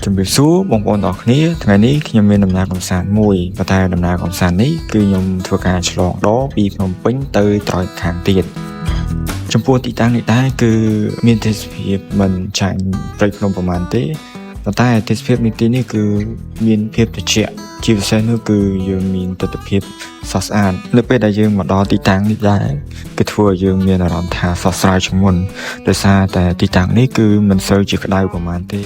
ជំរាបសួរបងប្អូនទាំងអស់គ្នាថ្ងៃនេះខ្ញុំមានដំណើរកម្សាន្តមួយប៉ុន្តែដំណើរកម្សាន្តនេះគឺខ្ញុំធ្វើការឆ្លងដពីភ្នំពេញទៅត្រយខាងទៀតចំពោះទីតាំងនេះដែរគឺមានទេសភាពមិនចាញ់ព្រៃភ្នំប្រហែលទេប៉ុន្តែទេសភាពនេះទីនេះគឺមានភាពត្រជាក់ជាពិសេសនោះគឺយើងមានទិដ្ឋភាពស្រស់ស្អាតនៅពេលដែលយើងមកដល់ទីតាំងនេះដែរគឺធ្វើឲ្យយើងមានអារម្មណ៍ថាស្រស់ស្រាយជាងមុនដោយសារតែទីតាំងនេះគឺមិនសូវជាក្តៅប្រហែលទេ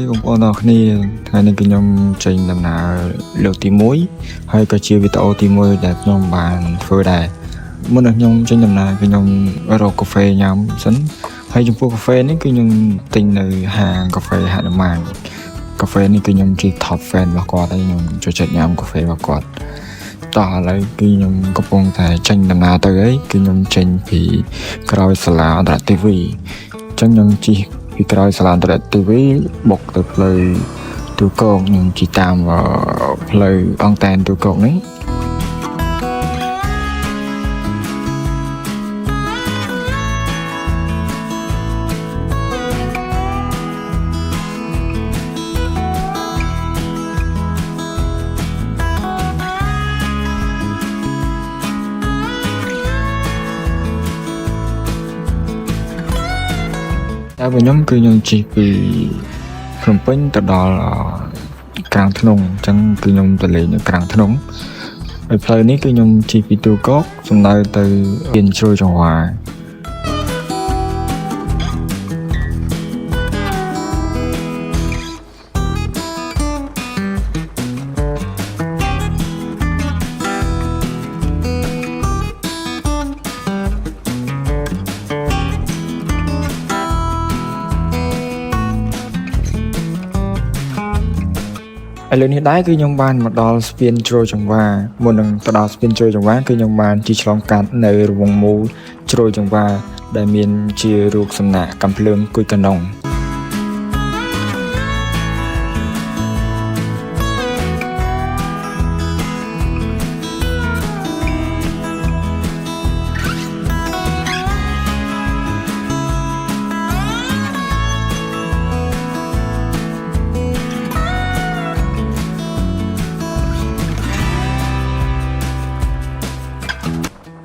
បងប្អូនទាំងអស់គ្នាថ្ងៃនេះគឺខ្ញុំចេញដំណើរលើកទី1ហើយក៏ជាវីដេអូទី1ដែលខ្ញុំបានធ្វើដែរមុននឹងខ្ញុំចេញដំណើរគឺខ្ញុំរកកាហ្វេញ៉ាំសិនហើយចំពោះកាហ្វេនេះគឺខ្ញុំទិញនៅហាងកាហ្វេហនុមានកាហ្វេនេះគឺខ្ញុំជា top fan របស់គាត់ហើយខ្ញុំចូលចិត្តញ៉ាំកាហ្វេរបស់គាត់តោះឥឡូវគឺខ្ញុំកំពុងតែចេញដំណើរទៅហើយគឺខ្ញុំចេញពីក្រោយសាលាអន្តរជាតិ TV អញ្ចឹងខ្ញុំជិះពីក្រោយសាលាអន្តរជាតិ TV បុកទៅផ្លូវទូកកខ្ញុំជិះតាមផ្លូវអង់តែនទូកកនេះតែខ្ញុំគឺខ្ញុំជិះពីភ្នំពេញទៅដល់ក្រាំងធ្នង់អញ្ចឹងគឺខ្ញុំទៅលេងនៅក្រាំងធ្នង់ហើយផ្លូវនេះគឺខ្ញុំជិះពីទូកកសំដៅទៅពៀនជ្រោយចង្វាឥឡូវនេះដែរគឺខ្ញុំបានមកដល់ស្ពានជ្រោយចង្វាមុននឹងទៅដល់ស្ពានជ្រោយចង្វាគឺខ្ញុំបានជិះឆ្លងកាត់នៅរង្វង់មូលជ្រោយចង្វាដែលមានជារូបសំណាកកាំភ្លើងគួយកណ្ដុង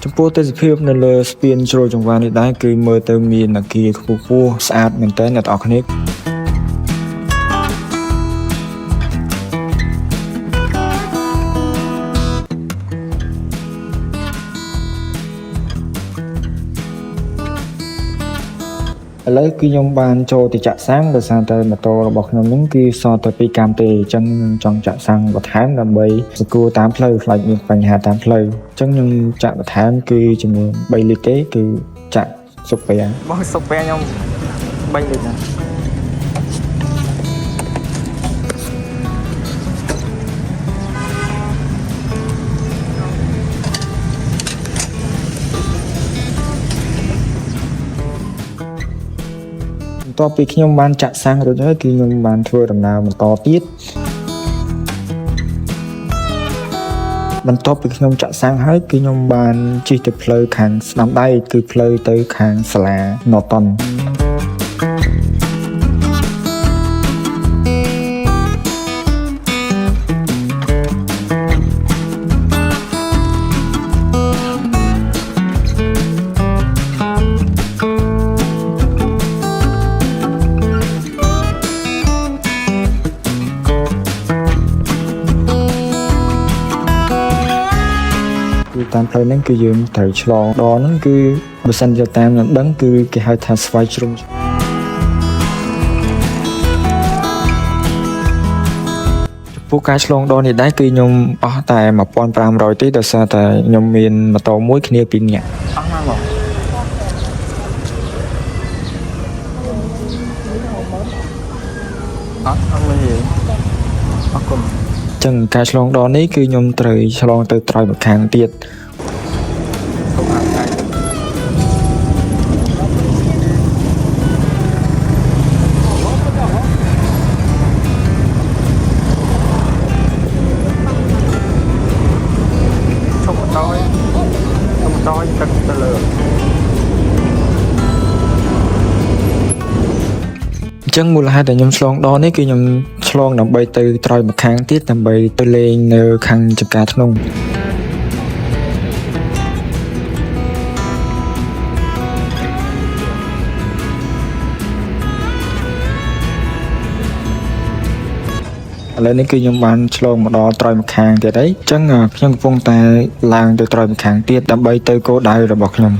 ចំពោះទេសភាពនៅលើស្ពានជ្រោយចង្វានេះដែរគឺមើលទៅមានអគារខ្ពស់ៗស្អាតមែនទែនអ្នកទាំងអស់គ្នាឥឡូវគឺខ្ញុំបានចូលទៅចាក់សាំងដោយសារតែម៉ូតូរបស់ខ្ញុំហ្នឹងគឺសល់តែ2កាំទេអញ្ចឹងចង់ចាក់សាំងបន្ថែមដើម្បីសង្កួរតាមផ្លូវខ្លាចមានបញ្ហាតាមផ្លូវអញ្ចឹងខ្ញុំចាក់បន្ថែមគឺចំនួន3លីត្រទេគឺចាក់ស៊ុបពេងបងស៊ុបពេងខ្ញុំ3លីត្រណាបន្ទាប់ពីខ្ញុំបានចាក់សាំងរួចហើយគឺខ្ញុំបានធ្វើដំណើរបន្តទៀតបន្ទាប់ពីខ្ញុំចាក់សាំងហើយគឺខ្ញុំបានជិះទៅផ្លូវខាងស្ដាំដៃគឺផ្លូវទៅខាងសាលាណូតុនតាមផ្លូវហ្នឹងគឺយើងត្រូវឆ្លងដងហ្នឹងគឺបើសិនជាតាមខ្ញុំដឹងគឺគេហៅថាស្វាយជ្រុំចំពោះការឆ្លងដងនេះដែរគឺខ្ញុំអស់តែ1500ទេដោយសារតែខ្ញុំមានម៉ូតូមួយគ្នា2នាក់អស់ណាបងអត់មួយទេអរគុណចឹងការឆ្លងដងនេះគឺខ្ញុំត្រូវឆ្លងទៅត្រើយម្ខាងទៀតឈប់បន្ត ស្រោចទឹកទៅលើអញ្ចឹងមូលហេតុដែលខ្ញុំឆ្លងដនេះគឺខ្ញុំឆ្លងដើម្បីទៅត្រយម្ខាងទៀតដើម្បីទៅលេងនៅខាងចំការធ្នង់ឥឡូវនេះគឺខ្ញុំបានឆ្លងមកដល់ត្រយម្ខាងទៀតហើយអញ្ចឹងខ្ញុំកំពុងតែឡើងទៅត្រយម្ខាងទៀតដើម្បីទៅគោលដៅរបស់ខ្ញុំ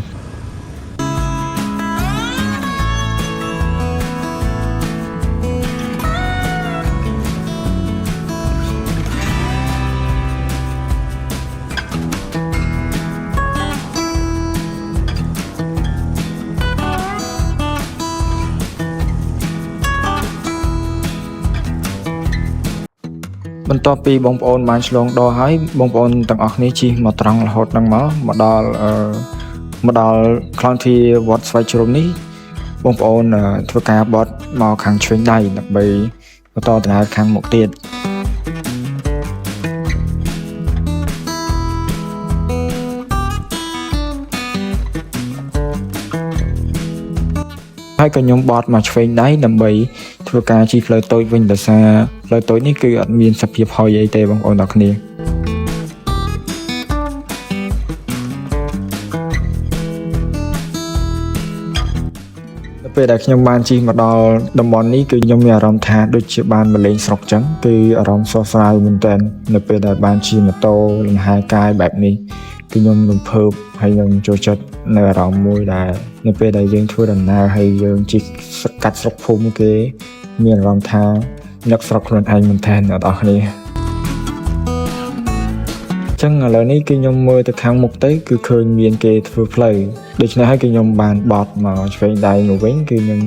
បន្ទាប់ពីបងប្អូនបានឆ្លងដរហើយបងប្អូនទាំងអស់គ្នាជិះមកត្រង់រហូតដល់មកដល់ខ្លងទ្វារវត្តស្វាយជ្រុំនេះបងប្អូនធ្វើការបត់មកខាងឆ្វេងដៃដើម្បីបន្តដំណើរខាងមុខទៀតហើយក៏ខ្ញុំបត់មកឆ្វេងដៃដើម្បីធ្វើការជិះផ្លូវតូចវិញដោយសារផ្លូវតូចនេះគឺអត់មានសភាពហុយអីទេបងប្អូនទាំងគ្នាពេលដែលខ្ញុំបានជិះមកដល់តំបន់នេះគឺខ្ញុំមានអារម្មណ៍ថាដូចជាបានមកលេងស្រុកចឹងគឺអារម្មណ៍ស្រស់ស្រាយមែនទែននៅពេលដែលបានជិះម៉ូតូលំហែកាយបែបនេះគឺខ្ញុំរំភើបហើយខ្ញុំចូលចិត្តនៅអារម្មណ៍មួយដែលនៅពេលដែលយើងធ្វើដំណើរហើយយើងជិះកាត់ស្រុកភូមិគេមានអារម្មណ៍ថានឹកស្រុកខ្លួនឯងមែនទែនអ្នកនរគ្នាចឹងឥឡូវនេះគឺខ្ញុំមើលទៅខាងមុខទៅគឺឃើញមានគេធ្វើផ្លូវដូច្នេះហើយគឺខ្ញុំបានបត់មកឆ្វេងដៃមកវិញគឺខ្ញុំ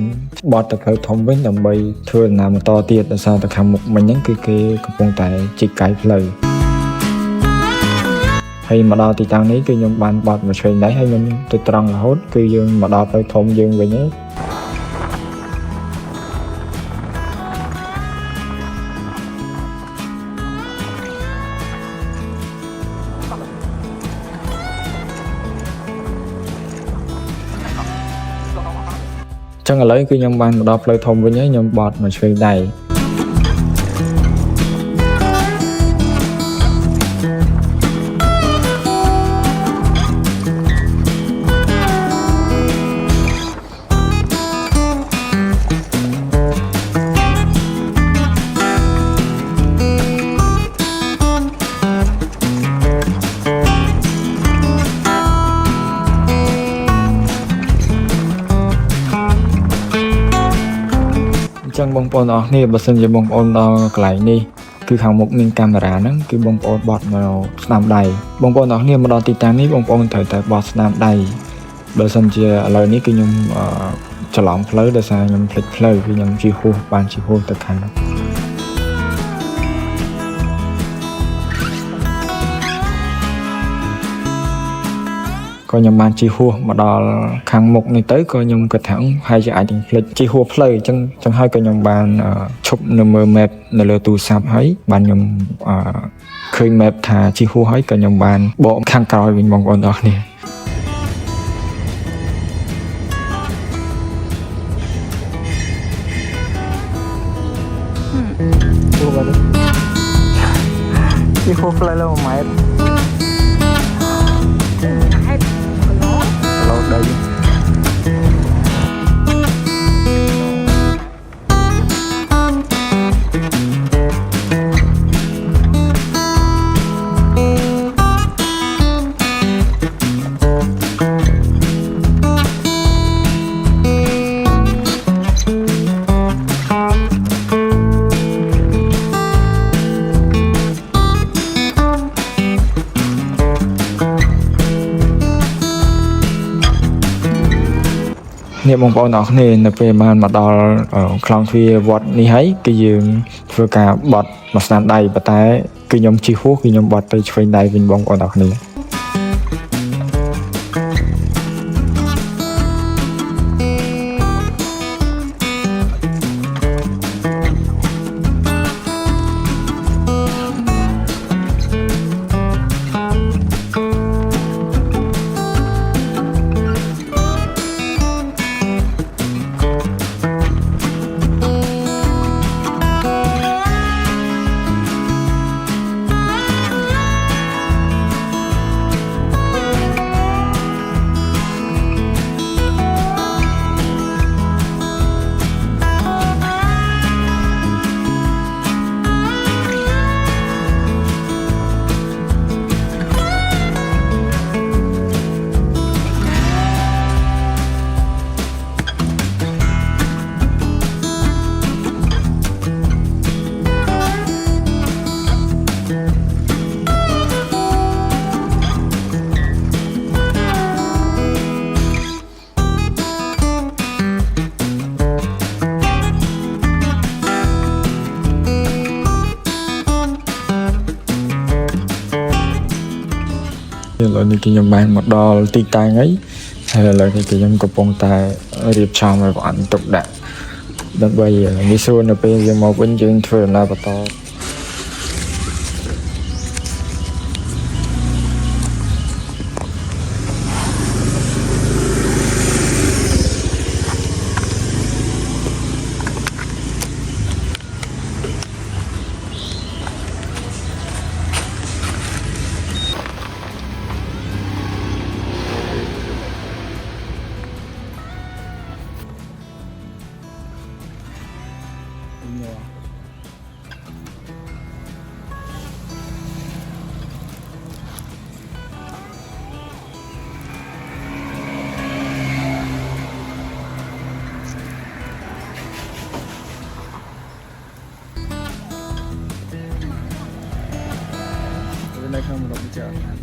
បត់ទៅផ្លូវធំវិញដើម្បីធ្វើដំណើរបន្តទៀតដោយសារតែខាងមុខមិញហ្នឹងគឺគេកំពុងតែជីកកាយផ្លូវហើយមកដល់ទីតាំងនេះគឺខ្ញុំបានបត់មកឆ្វេងដៃហើយខ្ញុំទៅត្រង់រហូតគឺយើងមកដល់ផ្លូវធំយើងវិញហើយចឹងឥឡូវគឺខ្ញុំបានមកដល់ផ្លូវធំវិញហើយខ្ញុំបត់មកឆ្វេងដៃចឹងបងប្អូនអរគ្នាបើសិនជាបងប្អូនដល់កន្លែងនេះគឺខាងមុខមានកាមេរ៉ាហ្នឹងគឺបងប្អូនបត់មកស្នាមដៃបងប្អូនអរគ្នាមកដល់ទីតាំងនេះបងប្អូនត្រូវតែបត់ស្នាមដៃបើសិនជាឥឡូវនេះគឺខ្ញុំច្រឡំផ្លូវដោយសារខ្ញុំភ្លេចផ្លូវគឺខ្ញុំជិះហួសបានជិះហួសទៅខាងនោះក៏ខ្ញុំបានជិះហួសមកដល់ខាងមុខនេះទៅក៏ខ្ញុំគិតថាហើយជាអាចនឹងភ្លេចជិះហួសផ្លូវអញ្ចឹងហើយក៏ខ្ញុំបានឈប់នៅមើល map នៅលើទូរស័ព្ទហើយបានខ្ញុំឃើញ map ថាជិះហួសហើយក៏ខ្ញុំបានបកខាងក្រោយវិញបងប្អូនអរគ្នាជិះហួសផ្លូវលើ1ម៉ែត្រដី នេះបងប្អូនអរគ្នានៅពេលបានមកដល់ខ្លងទ្វារវត្តនេះហើយគឺយើងធ្វើការបត់មកស្នាមដៃប៉ុន្តែគឺខ្ញុំជិះហួសគឺខ្ញុំបត់ទៅឆ្វេងដៃវិញបងប្អូនអរគ្នា នេះគេខ្ញុំបានមកដល់ទីតាំងហើយហើយឥឡូវនេះគេខ្ញុំកំពុងតែរៀបចំឲ្យបងទុកដាក់ដើម្បីងាយស្រួលនៅពេលយើងមកវិញយើងធ្វើដំណើរបន្តនៅក្នុងរំចាស់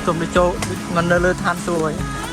ទុំទៅចូលមិននៅលើឋានសួគ៌